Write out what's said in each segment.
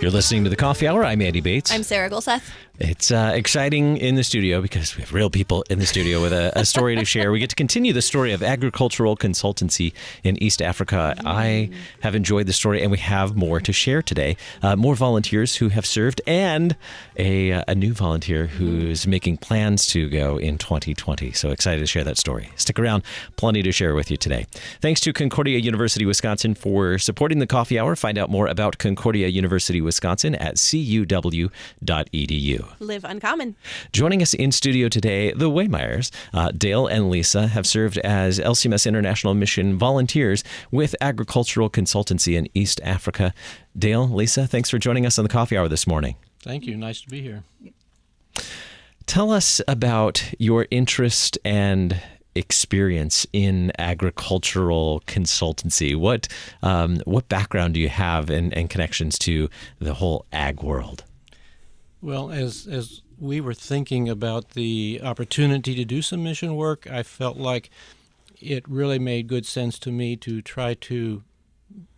You're listening to The Coffee Hour. I'm Andy Bates. I'm Sarah Gulseth. It's exciting in the studio because we have real people in the studio with a story to share. We get to continue the story of agricultural consultancy in East Africa. I have enjoyed the story, and we have more to share today. More volunteers who have served, and a new volunteer who's making plans to go in 2020. So excited to share that story. Stick around. Plenty to share with you today. Thanks to Concordia University, Wisconsin for supporting the Coffee Hour. Find out more about Concordia University, Wisconsin at cuw.edu. Live uncommon. Joining us in studio today, the Wehmeyers. Dale and Lisa have served as LCMS International Mission volunteers with Agricultural Consultancy in East Africa. Dale, Lisa, thanks for joining us on the Coffee Hour this morning. Thank you. Nice to be here. Tell us about your interest and experience in agricultural consultancy. What background do you have and connections to the whole ag world? Well, as we were thinking about the opportunity to do some mission work, I felt like it really made good sense to me to try to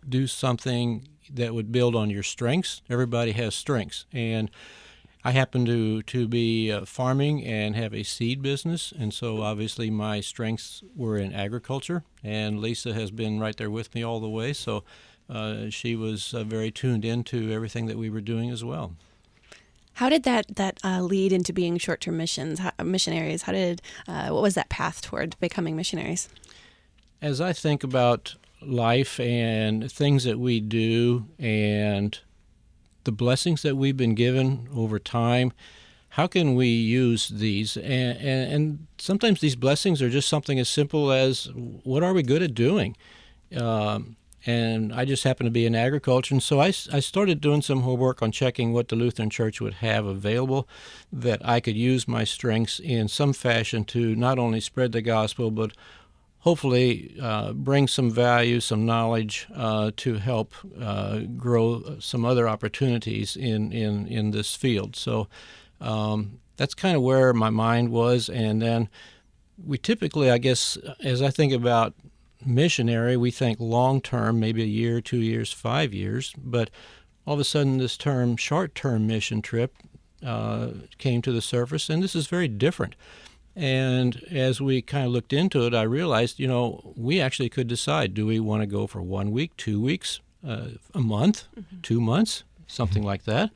do something that would build on your strengths. Everybody has strengths, and I happen to be farming and have a seed business, and so obviously my strengths were in agriculture, and Lisa has been right there with me all the way, so she was very tuned into everything that we were doing as well. How did that lead into being short-term missionaries? What was that path toward becoming missionaries? As I think about life and things that we do and the blessings that we've been given over time, how can we use these? And sometimes these blessings are just something as simple as, what are we good at doing? And I just happen to be in agriculture, and so I started doing some homework on checking what the Lutheran Church would have available that I could use my strengths in some fashion to not only spread the gospel, but hopefully bring some value, some knowledge to help grow some other opportunities in this field. So that's kind of where my mind was. And then we typically, I guess, as I think about missionary, we think long-term, maybe a year, 2 years, 5 years. But all of a sudden this term short-term mission trip came to the surface, and this is very different. And as we kind of looked into it, I realized, we actually could decide, do we want to go for 1 week, 2 weeks, a month, 2 months, something like that.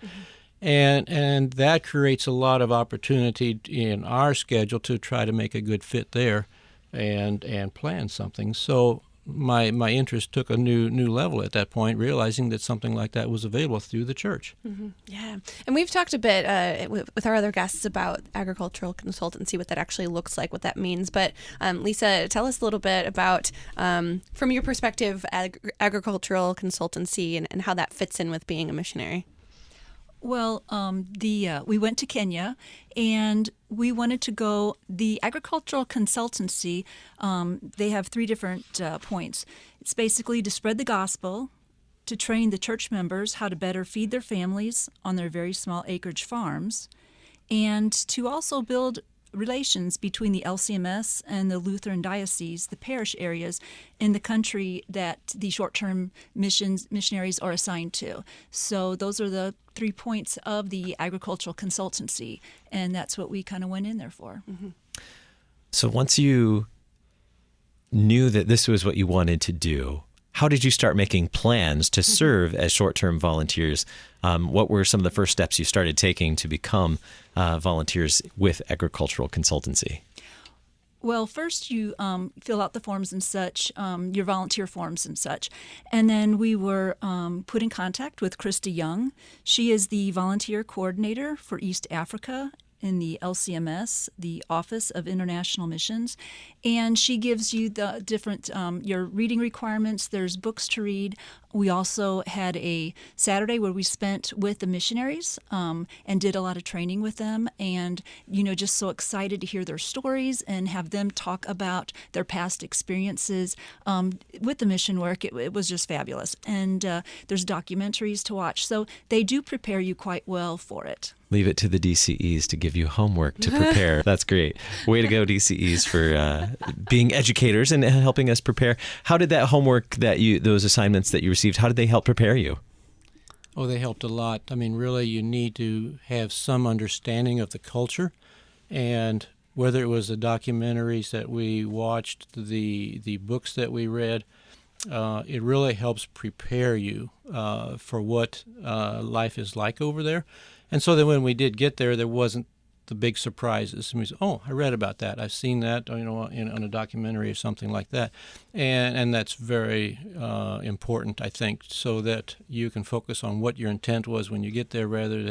And that creates a lot of opportunity in our schedule to try to make a good fit there and plan something. So my interest took a new level at that point, realizing that something like that was available through the church. Mm-hmm. Yeah. And we've talked a bit with our other guests about agricultural consultancy, what that actually looks like, what that means. But Lisa, tell us a little bit about, from your perspective, agricultural consultancy and how that fits in with being a missionary. Well, we went to Kenya, and we wanted to go. The agricultural consultancy, they have 3 different points. It's basically to spread the gospel, to train the church members how to better feed their families on their very small acreage farms, and to also build relations between the LCMS and the Lutheran diocese, the parish areas in the country that the short-term missionaries are assigned to. So those are the 3 points of the agricultural consultancy, and that's what we kind of went in there for. Mm-hmm. So once you knew that this was what you wanted to do, how did you start making plans to serve as short-term volunteers? What were some of the first steps you started taking to become volunteers with agricultural consultancy? Well, first you fill out the forms and such, your volunteer forms and such. And then we were put in contact with Krista Young. She is the volunteer coordinator for East Africa in the LCMS, the Office of International Missions, and she gives you the different, your reading requirements. There's books to read. We also had a Saturday where we spent with the missionaries and did a lot of training with them, and just so excited to hear their stories and have them talk about their past experiences with the mission work. It was just fabulous, and there's documentaries to watch, so they do prepare you quite well for it. Leave it to the DCEs to give you homework to prepare. That's great. Way to go, DCEs, for being educators and helping us prepare. How did that homework those assignments that you received, how did they help prepare you? Oh, they helped a lot. I mean, really, you need to have some understanding of the culture, and whether it was the documentaries that we watched, the books that we read, it really helps prepare you for what life is like over there. And so then when we did get there, there wasn't the big surprises. And we said, "Oh, I read about that. I've seen that, on a documentary or something like that," and that's very important, I think, so that you can focus on what your intent was when you get there, rather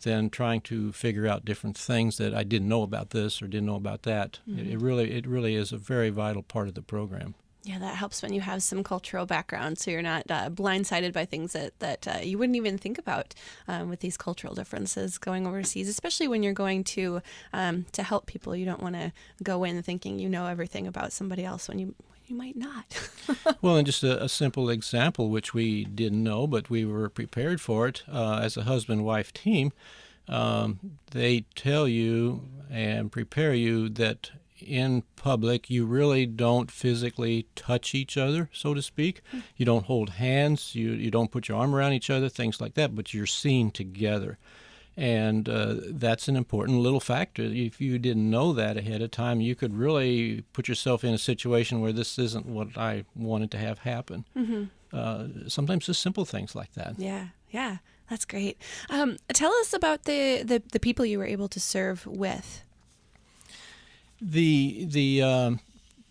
than trying to figure out different things that I didn't know about this or didn't know about that. Mm-hmm. It really is a very vital part of the program. Yeah, that helps when you have some cultural background, so you're not blindsided by things that you wouldn't even think about with these cultural differences going overseas, especially when you're going to help people. You don't want to go in thinking you know everything about somebody else when you might not. Well, and just a simple example, which we didn't know, but we were prepared for it as a husband-wife team. They tell you and prepare you that in public, you really don't physically touch each other, so to speak. You don't hold hands, you don't put your arm around each other, things like that, but you're seen together. And that's an important little factor. If you didn't know that ahead of time, you could really put yourself in a situation where this isn't what I wanted to have happen. Mm-hmm. Sometimes just simple things like that. Yeah, that's great. Tell us about the people you were able to serve with. The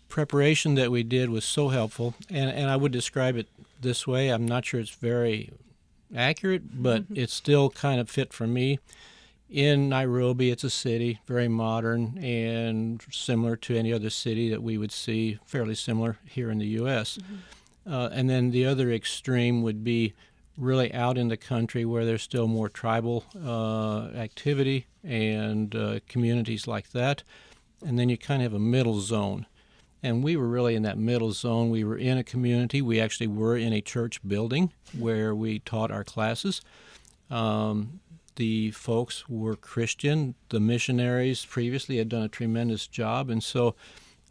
preparation that we did was so helpful, and I would describe it this way. I'm not sure it's very accurate, but it's still kind of fit for me. In Nairobi, it's a city, very modern and similar to any other city that we would see, fairly similar here in the U.S. And then the other extreme would be really out in the country where there's still more tribal activity and communities like that. And then you kind of have a middle zone. And we were really in that middle zone. We were in a community. We actually were in a church building where we taught our classes. The folks were Christian. The missionaries previously had done a tremendous job. And so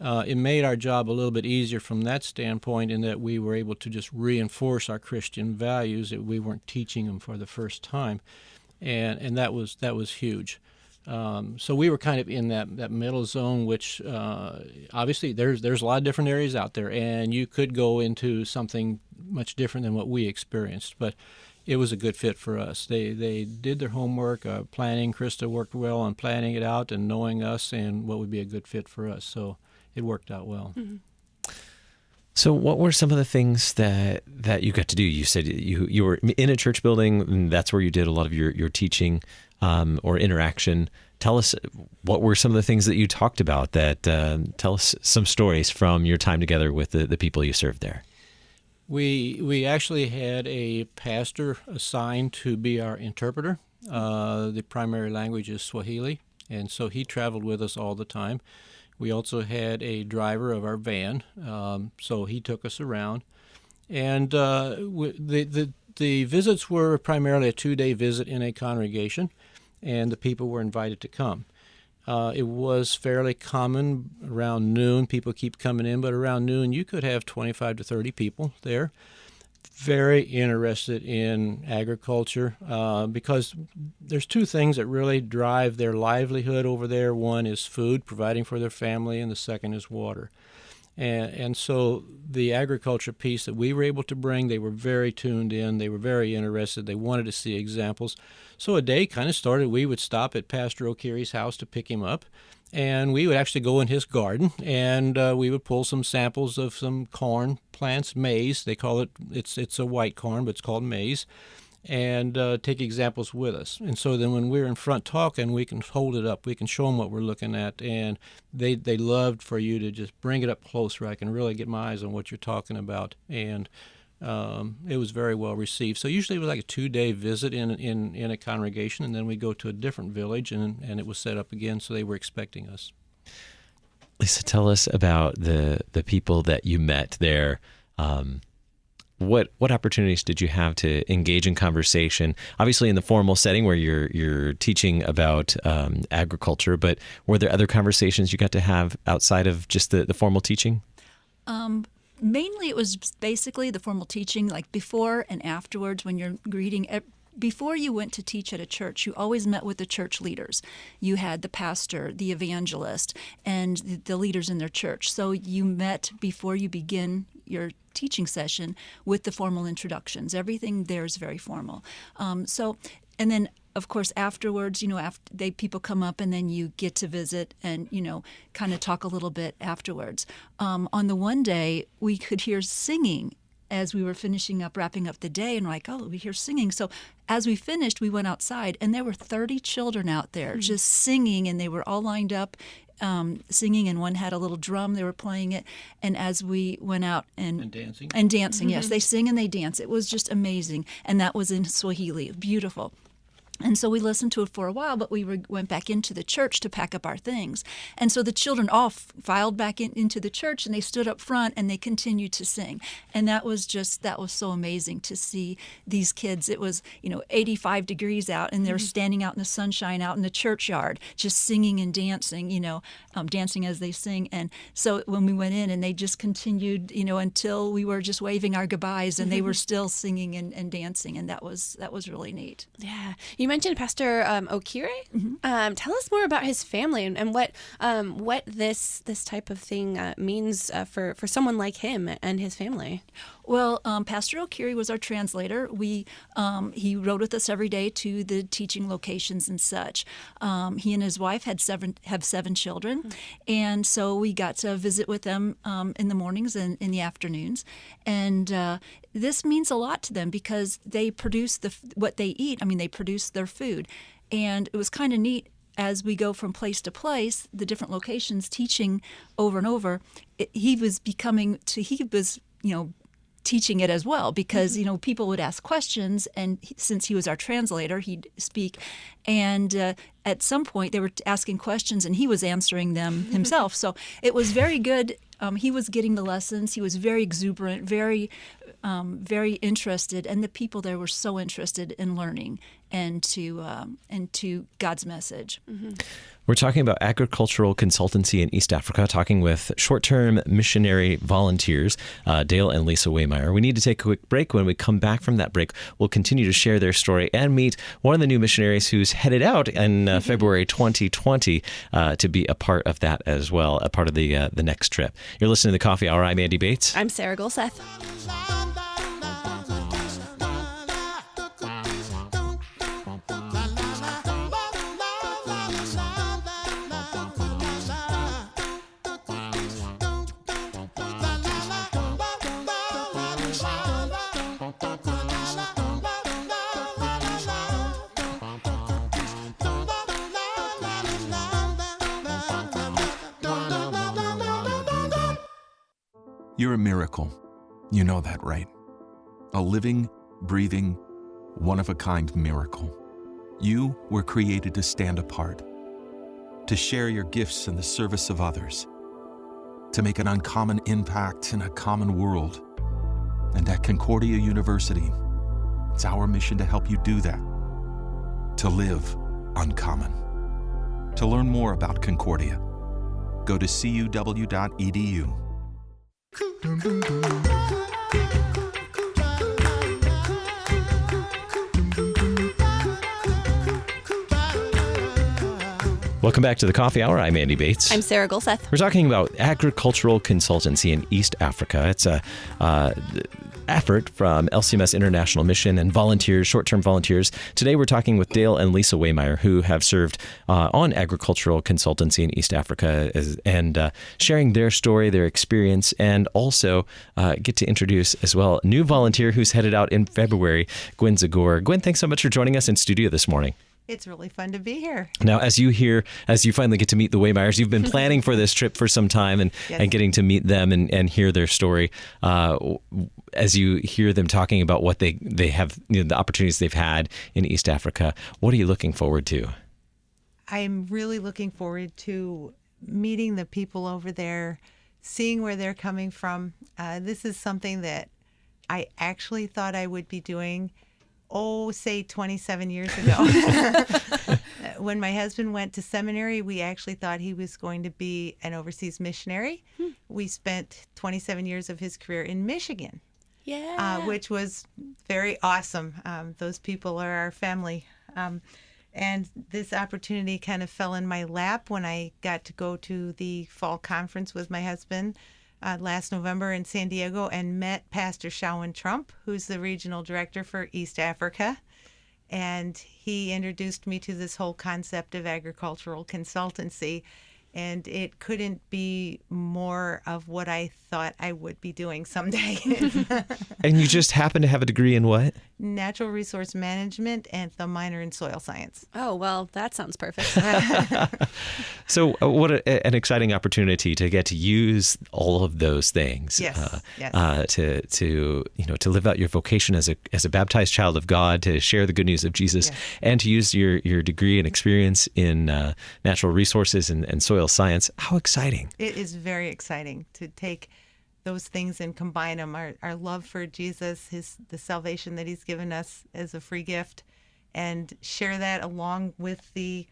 it made our job a little bit easier from that standpoint, in that we were able to just reinforce our Christian values, that we weren't teaching them for the first time. And that was huge. So we were kind of in that middle zone, which obviously there's a lot of different areas out there, and you could go into something much different than what we experienced, but it was a good fit for us. They did their homework, planning. Krista worked well on planning it out and knowing us and what would be a good fit for us, so it worked out well. Mm-hmm. So what were some of the things that you got to do? You said you were in a church building, and that's where you did a lot of your teaching or interaction. Tell us, what were some of the things that you talked about? Tell us some stories from your time together with the people you served there. We actually had a pastor assigned to be our interpreter. The primary language is Swahili, and so he traveled with us all the time. We also had a driver of our van, so he took us around. And the visits were primarily a 2-day visit in a congregation, and the people were invited to come. It was fairly common around noon. People keep coming in, but around noon you could have 25 to 30 people there. Very interested in agriculture because there's two things that really drive their livelihood over there. One is food, providing for their family, and the second is water. And so the agriculture piece that we were able to bring, they were very tuned in. They were very interested. They wanted to see examples. So a day kind of started. We would stop at Pastor O'Keery's house to pick him up, and we would actually go in his garden, and we would pull some samples of some corn plants, maize. They call it, it's a white corn, but it's called maize, and take examples with us. And so then when we're in front talking, we can hold it up. We can show them what we're looking at, and they loved for you to just bring it up close where I can really get my eyes on what you're talking about. And it was very well received. So usually it was like a 2-day visit in a congregation, and then we go to a different village, and it was set up again, so they were expecting us. Lisa, tell us about the people that you met there. What opportunities did you have to engage in conversation? Obviously in the formal setting where you're teaching about agriculture, but were there other conversations you got to have outside of just the formal teaching? Mainly it was basically the formal teaching, like before and afterwards when you're greeting before you went to teach at a church, you always met with the church leaders. You had the pastor, the evangelist, and the leaders in their church. So you met before you begin your teaching session with the formal introductions. Everything there is very formal. And then, of course, afterwards, people come up and then you get to visit and, kind of talk a little bit afterwards. On the one day, we could hear singing as we were wrapping up the day, and we're like, we hear singing. So as we finished, we went outside, and there were 30 children out there just singing, and they were all lined up singing, and one had a little drum. They were playing it. And as we went out and dancing. And dancing, yes. They sing and they dance. It was just amazing. And that was in Swahili. Beautiful. And so we listened to it for a while, but we went back into the church to pack up our things. And so the children all filed back into the church, and they stood up front, and they continued to sing. And that was so amazing to see these kids. It was, 85 degrees out, and they're standing out in the sunshine out in the churchyard, just singing and dancing, dancing as they sing. And so when we went in, and they just continued, until we were just waving our goodbyes, and they were still singing and dancing. And that was really neat. Yeah. You mentioned Pastor Okire. Tell us more about his family and what this type of thing means for someone like him and his family. Well, Pastor Okiri was our translator. He rode with us every day to the teaching locations and such. He and his wife have 7 children, and so we got to visit with them in the mornings and in the afternoons. And this means a lot to them because they produce what they eat. I mean, they produce their food, and it was kind of neat. As we go from place to place, the different locations, teaching over and over, he was teaching it as well because, people would ask questions, and since he was our translator, he'd speak. And at some point, they were asking questions, and he was answering them himself. So it was very good. He was getting the lessons. He was very exuberant, very interested, and the people there were so interested in learning and to God's message. We're talking about agricultural consultancy in East Africa, talking with short-term missionary volunteers, Dale and Lisa Wehmeyer. We need to take a quick break. When we come back from that break, we'll continue to share their story and meet one of the new missionaries who's headed out in February 2020 to be a part of that as well, a part of the next trip. You're listening to The Coffee Hour. I'm Andy Bates. I'm Sarah Golseth. You're a miracle. You know that, right? A living, breathing, one-of-a-kind miracle. You were created to stand apart, to share your gifts in the service of others, to make an uncommon impact in a common world. And at Concordia University, it's our mission to help you do that, to live uncommon. To learn more about Concordia, go to cuw.edu. Welcome back to The Coffee Hour. I'm Andy Bates. I'm Sarah Golseth. We're talking about agricultural consultancy in East Africa. It's a effort from LCMS International Mission and volunteers, short-term volunteers. Today we're talking with Dale and Lisa Wehmeyer, who have served on agricultural consultancy in East Africa and sharing their story, their experience, and also get to introduce as well a new volunteer who's headed out in February, Gwen Zagore. Gwen, thanks so much for joining us in studio this morning. It's really fun to be here. Now, as you finally get to meet the Wehmeyers, you've been planning for this trip for some time and getting to meet them and hear their story. As you hear them talking about what they have, the opportunities they've had in East Africa, what are you looking forward to? I'm really looking forward to meeting the people over there, seeing where they're coming from. This is something that I actually thought I would be doing say 27 years ago. When my husband went to seminary, we actually thought he was going to be an overseas missionary. We spent 27 years of his career in Michigan. which was very awesome. Those people are our family. And this opportunity kind of fell in my lap when I got to go to the fall conference with my husband last November in San Diego and met Pastor Shawan Trump, who's the regional director for East Africa. And he introduced me to this whole concept of agricultural consultancy. And it couldn't be more of what I thought I would be doing someday. And you just happen to have a degree in what? Natural resource management and the minor in soil science. Oh, well, that sounds perfect. So what an exciting opportunity to get to use all of those things. Yes. To live out your vocation as a baptized child of God, to share the good news of Jesus, and to use your degree and experience in natural resources and soil science. How exciting. It is very exciting to take those things and combine them. Our love for Jesus, the salvation that he's given us as a free gift, and share that along with the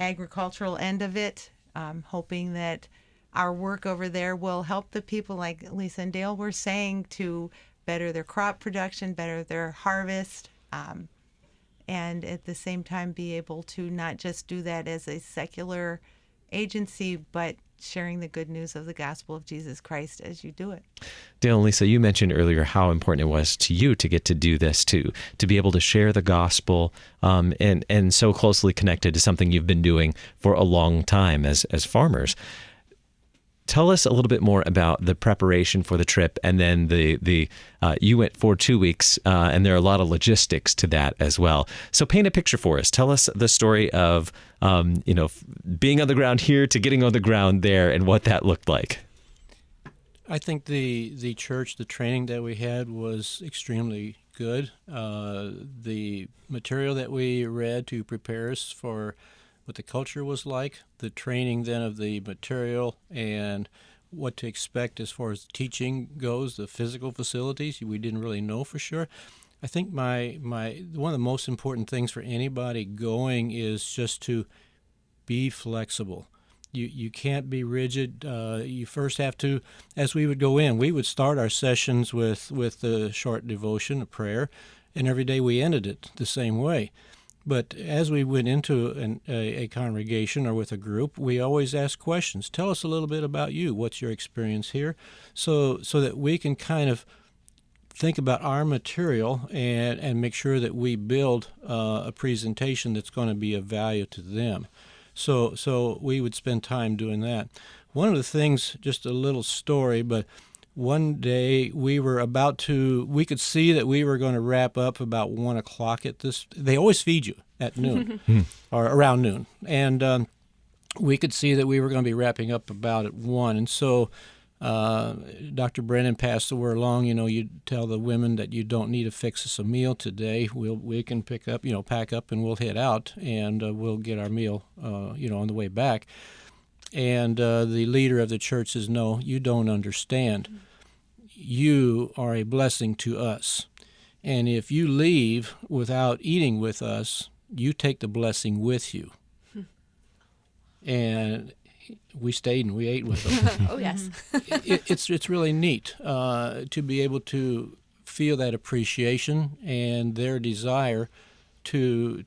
agricultural end of it, hoping that our work over there will help the people, like Lisa and Dale were saying, to better their crop production, better their harvest, and at the same time be able to not just do that as a secular agency, but sharing the good news of the gospel of Jesus Christ as you do it. Dale and Lisa, you mentioned earlier how important it was to you to get to do this too, to be able to share the gospel, and so closely connected to something you've been doing for a long time as farmers. Tell us a little bit more about the preparation for the trip, and then you went for 2 weeks, and there are a lot of logistics to that as well. So paint a picture for us. Tell us the story of being on the ground here to getting on the ground there, and what that looked like. I think the church, the training that we had was extremely good. The material that we read to prepare us for what the culture was like, the training then of the material and what to expect as far as teaching goes, the physical facilities, we didn't really know for sure. I think my one of the most important things for anybody going is just to be flexible. You can't be rigid. You first have to, as we would go in, we would start our sessions with a short devotion, a prayer, and every day we ended it the same way. But as we went into a congregation or with a group, we always ask questions. Tell us a little bit about you. What's your experience here? So that we can kind of think about our material and make sure that we build a presentation that's going to be of value to them. So we would spend time doing that. One of the things, just a little story, but one day we could see that we were going to wrap up about 1 o'clock at this. They always feed you at noon or around noon. And we could see that we were going to be wrapping up about at 1. And so Dr. Brennan passed the word along, you tell the women that you don't need to fix us a meal today. We can pack up and we'll head out and we'll get our meal, on the way back. And the leader of the church says, no, you don't understand. You are a blessing to us. And if you leave without eating with us, you take the blessing with you. And we stayed and we ate with them. Oh, yes. It's really neat to be able to feel that appreciation and their desire to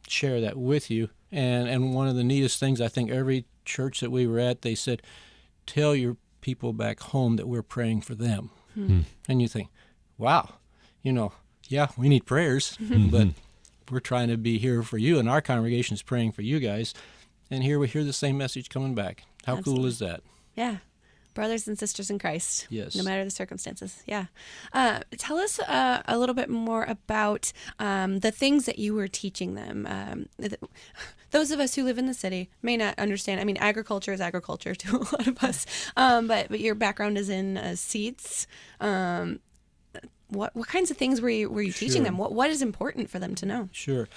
share that with you. And one of the neatest things, I think every church that we were at, they said, tell your people back home that we're praying for them. And you think, wow, we need prayers, but we're trying to be here for you, and our congregation is praying for you guys. And here we hear the same message coming back. How Absolutely. Cool is that? Yeah. Brothers and sisters in Christ. Yes. No matter the circumstances. Yeah. Tell us a little bit more about the things that you were teaching them. Those of us who live in the city may not understand. I mean, agriculture is agriculture to a lot of us. But your background is in seeds. What kinds of things were you teaching them? What is important for them to know? Sure.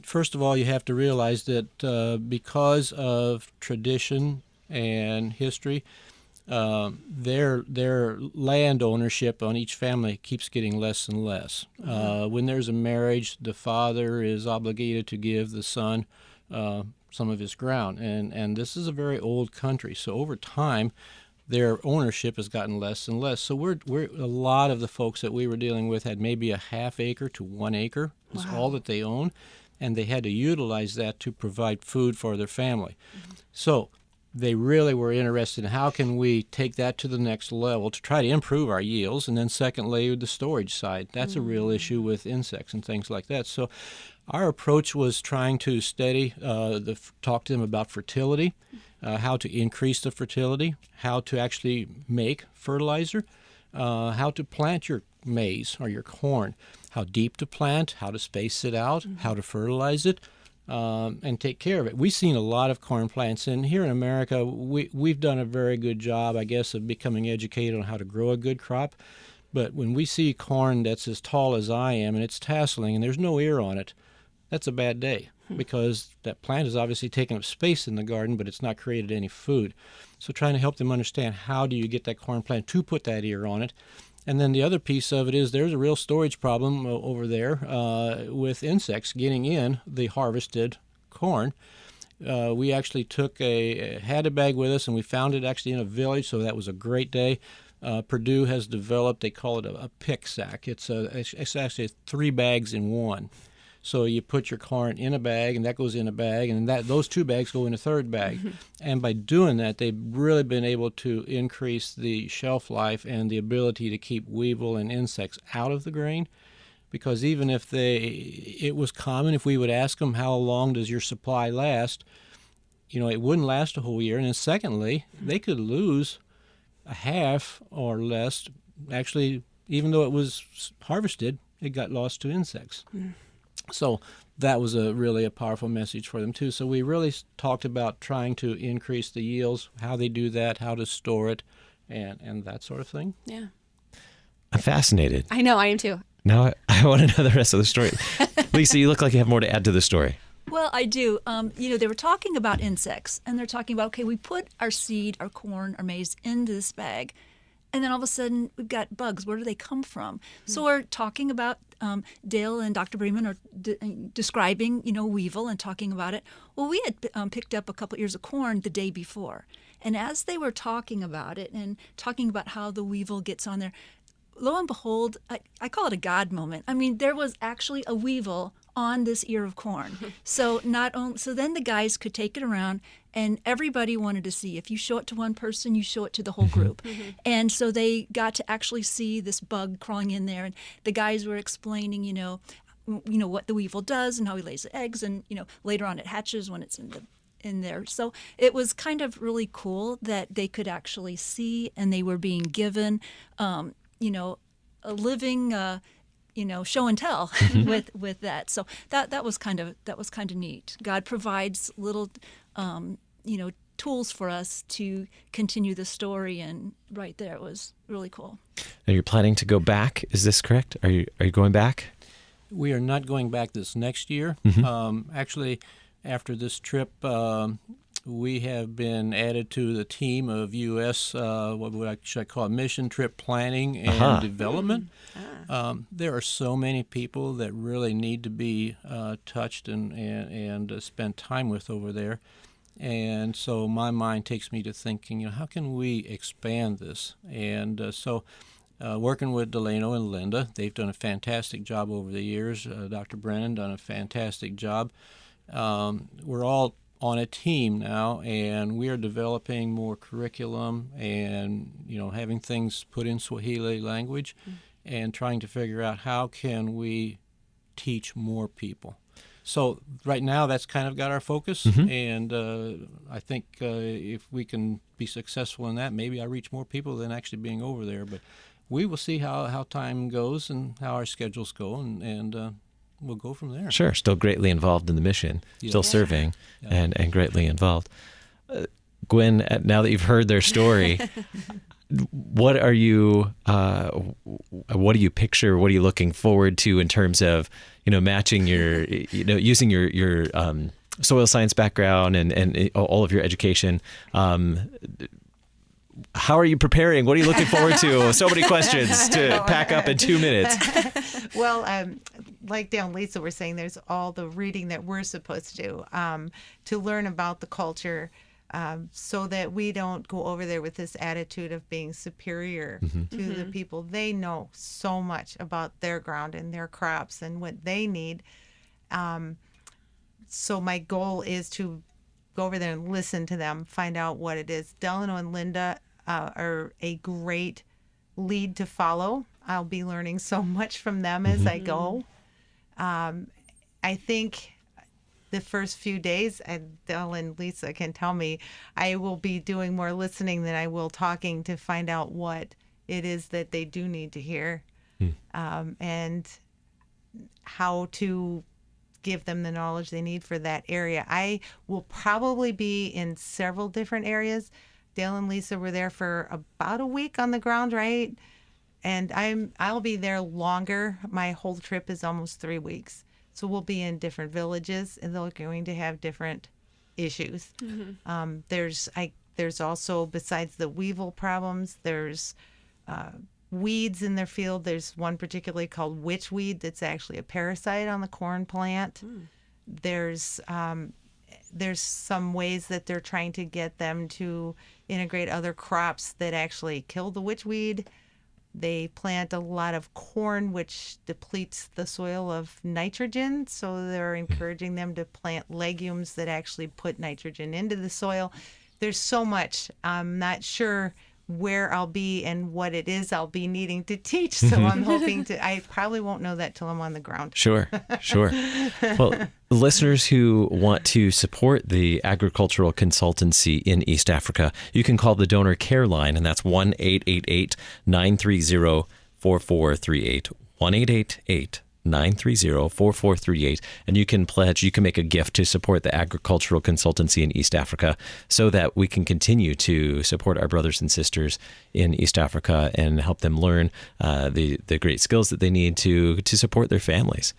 First of all, you have to realize that because of tradition and history, their land ownership on each family keeps getting less and less. When there's a marriage, the father is obligated to give the son some of his ground, and this is a very old country. So over time, their ownership has gotten less and less. So we're a lot of the folks that we were dealing with had maybe a half acre to 1 acre. Is all that they own, and they had to utilize that to provide food for their family. So they really were interested in how can we take that to the next level to try to improve our yields. And then secondly, the storage side. That's a real issue with insects and things like that. So our approach was trying to talk to them about fertility, how to increase the fertility, how to actually make fertilizer, how to plant your maize or your corn, how deep to plant, how to space it out, how to fertilize it, and take care of it. We've seen a lot of corn plants, and here in America, we've done a very good job, I guess, of becoming educated on how to grow a good crop. But when we see corn that's as tall as I am and it's tasseling and there's no ear on it, that's a bad day because that plant has obviously taken up space in the garden, but it's not created any food. So trying to help them understand how do you get that corn plant to put that ear on it. And then the other piece of it is there's a real storage problem over there with insects getting in the harvested corn. We actually had a bag with us, and we found it actually in a village, so that was a great day. Purdue has developed, they call it a pick sack. It's actually 3 bags in one. So you put your corn in a bag, and that goes in a bag, and those 2 bags go in a third bag. And by doing that, they've really been able to increase the shelf life and the ability to keep weevil and insects out of the grain. Because even if it was common, if we would ask them, how long does your supply last, it wouldn't last a whole year. And then secondly, they could lose a half or less. Actually, even though it was harvested, it got lost to insects. So that was really a powerful message for them, too. So we really talked about trying to increase the yields, how they do that, how to store it, and that sort of thing. Yeah. I'm fascinated. I know, I am too. Now I want to know the rest of the story. Lisa, you look like you have more to add to the story. Well, I do. They were talking about insects, and they're talking about, okay, we put our seed, our corn, our maize into this bag, and then all of a sudden we've got bugs. Where do they come from? So we're talking about Dale and Dr. Bremen are describing, weevil and talking about it. Well, we had picked up a couple ears of corn the day before, and as they were talking about it and talking about how the weevil gets on there, lo and behold, I call it a God moment. I mean, there was actually a weevil on this ear of corn. So then the guys could take it around, and everybody wanted to see. If you show it to one person, you show it to the whole group. And so they got to actually see this bug crawling in there, and the guys were explaining, what the weevil does and how he lays the eggs, and later on it hatches when it's in there. So it was kind of really cool that they could actually see, and they were being given, a living, show and tell with that. So that was kind of neat. God provides little, tools for us to continue the story, and right there it was really cool. Now you're planning to go back. Is this correct? Are you going back? We are not going back this next year. Actually, after this trip, we have been added to the team of U.S. Should I call it mission trip planning and development. There are so many people that really need to be touched and spent time with over there. And so my mind takes me to thinking, how can we expand this? And so working with Delano and Linda, they've done a fantastic job over the years. Dr. Brennan done a fantastic job. We're all on a team now, and we are developing more curriculum and, having things put in Swahili language and trying to figure out how can we teach more people. So right now that's kind of got our focus, and I think if we can be successful in that, maybe I reach more people than actually being over there. But we will see how time goes and how our schedules go, and we'll go from there. Sure. Still greatly involved in the mission, still serving, and greatly involved. Gwen, now that you've heard their story, what do you picture? What are you looking forward to in terms of, matching your, using your soil science background and all of your education? How are you preparing? What are you looking forward to? So many questions to pack up in 2 minutes. Well, like Dale and Lisa were saying, there's all the reading that we're supposed to do learn about the culture. so that we don't go over there with this attitude of being superior to the people. They know so much about their ground and their crops and what they need. So my goal is to go over there and listen to them, find out what it is. Delano and Linda are a great lead to follow. I'll be learning so much from them as I go. I think the first few days, and Del and Lisa can tell me, I will be doing more listening than I will talking to find out what it is that they do need to hear, and how to give them the knowledge they need for that area. I will probably be in several different areas. Dale and Lisa were there for about a week on the ground, right? And I'll be there longer. My whole trip is almost 3 weeks. So we'll be in different villages, and they're going to have different issues. There's also, besides the weevil problems, there's weeds in their field. There's one particularly called witchweed that's actually a parasite on the corn plant. There's some ways that they're trying to get them to integrate other crops that actually kill the witchweed. They plant a lot of corn, which depletes the soil of nitrogen. So they're encouraging them to plant legumes that actually put nitrogen into the soil. There's so much. I'm not sure where I'll be and what it is I'll be needing to teach. So I'm hoping I probably won't know that till I'm on the ground. Sure. Well, listeners who want to support the agricultural consultancy in East Africa, you can call the donor care line, and that's 1-888-930-4438, 1-888-930-4438, and you can pledge, you can make a gift to support the agricultural consultancy in East Africa so that we can continue to support our brothers and sisters in East Africa and help them learn the great skills that they need to support their families.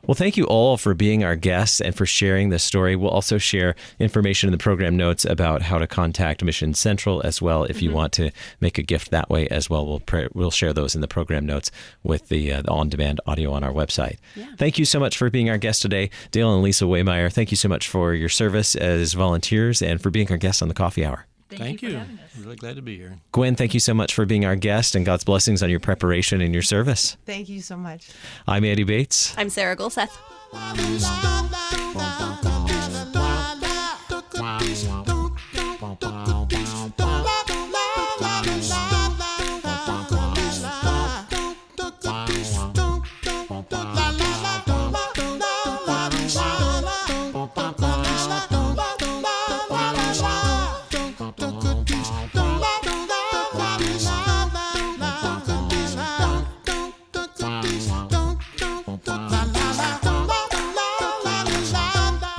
Well, thank you all for being our guests and for sharing this story. We'll also share information in the program notes about how to contact Mission Central as well if you want to make a gift that way as well. We'll share those in the program notes with the on-demand audio on our website. Yeah. Thank you so much for being our guest today. Dale and Lisa Wehmeyer, thank you so much for your service as volunteers and for being our guests on the Coffee Hour. Thank you. I'm really glad to be here. Gwen, thank you so much for being our guest, and God's blessings on your preparation and your service. Thank you so much. I'm Andy Bates. I'm Sarah Gulseth.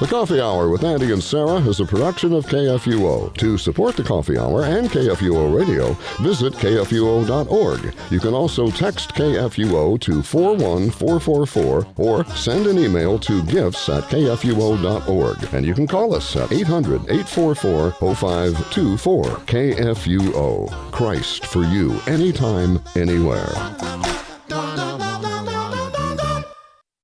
The Coffee Hour with Andy and Sarah is a production of KFUO. To support the Coffee Hour and KFUO Radio, visit KFUO.org. You can also text KFUO to 41444 or send an email to gifts@KFUO.org. And you can call us at 800-844-0524. KFUO. Christ for you, anytime, anywhere.